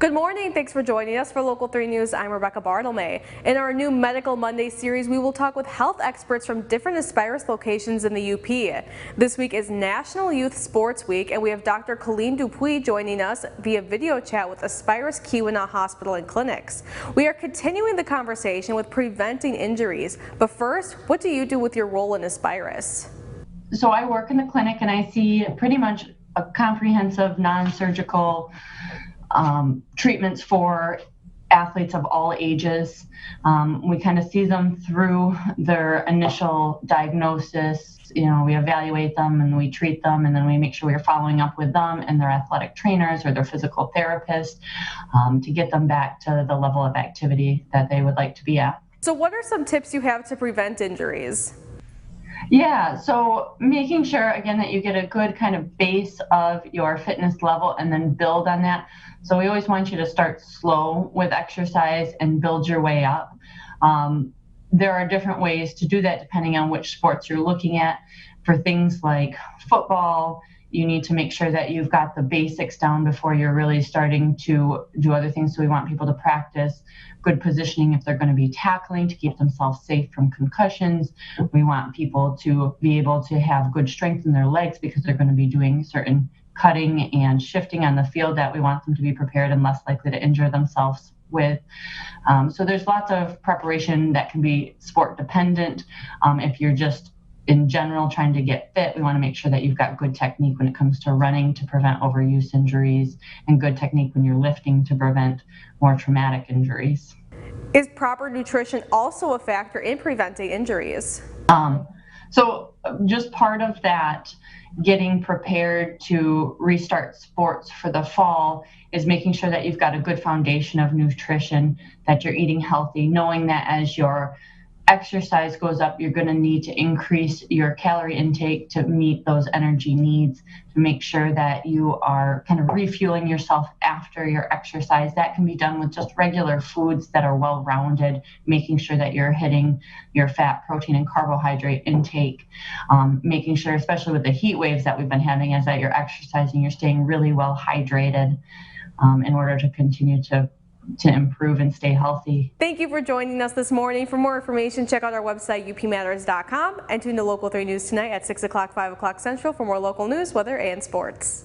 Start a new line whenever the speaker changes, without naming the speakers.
Good morning, thanks for joining us for Local 3 News. I'm Rebecca Bartlemay. In our new Medical Monday series, we will talk with health experts from different Aspirus locations in the UP. This week is National Youth Sports Week, and we have Dr. Colleen Dupuis joining us via video chat with Aspirus Keweenaw Hospital and Clinics. We are continuing the conversation with preventing injuries, but first, what do you do with your role in Aspirus?
So I work in the clinic and I see pretty much a comprehensive non-surgical treatments for athletes of all ages. We kind of see them through their initial diagnosis. We evaluate them and we treat them, and then we make sure we're following up with them and their athletic trainers or their physical therapist to get them back to the level of activity that they would like to be at.
So what are some tips you have to prevent injuries?
Yeah, so making sure, again, that you get a good kind of base of your fitness level and then build on that. So we always want you to start slow with exercise and build your way up. There are different ways to do that depending on which sports you're looking at. For things like football, you need to make sure that you've got the basics down before you're really starting to do other things. So we want people to practice good positioning if they're going to be tackling to keep themselves safe from concussions. We want people to be able to have good strength in their legs because they're going to be doing certain cutting and shifting on the field that we want them to be prepared and less likely to injure themselves with. So there's lots of preparation that can be sport dependent. If you're just in general trying to get fit, we want to make sure that you've got good technique when it comes to running to prevent overuse injuries, and good technique when you're lifting to prevent more traumatic injuries.
Is proper nutrition also a factor in preventing injuries?
So just part of that, getting prepared to restart sports for the fall, is making sure that you've got a good foundation of nutrition, that you're eating healthy, knowing that as your exercise goes up, you're going to need to increase your calorie intake to meet those energy needs, to make sure that you are kind of refueling yourself after your exercise. That can be done with just regular foods that are well-rounded, making sure that you're hitting your fat, protein, and carbohydrate intake, making sure, especially with the heat waves that we've been having, is that you're exercising, you're staying really well hydrated in order to continue to improve and stay healthy.
Thank you for joining us this morning. For more information, check out our website, upmatters.com, and tune to Local 3 News tonight at 6 o'clock, 5 o'clock Central for more local news, weather, and sports.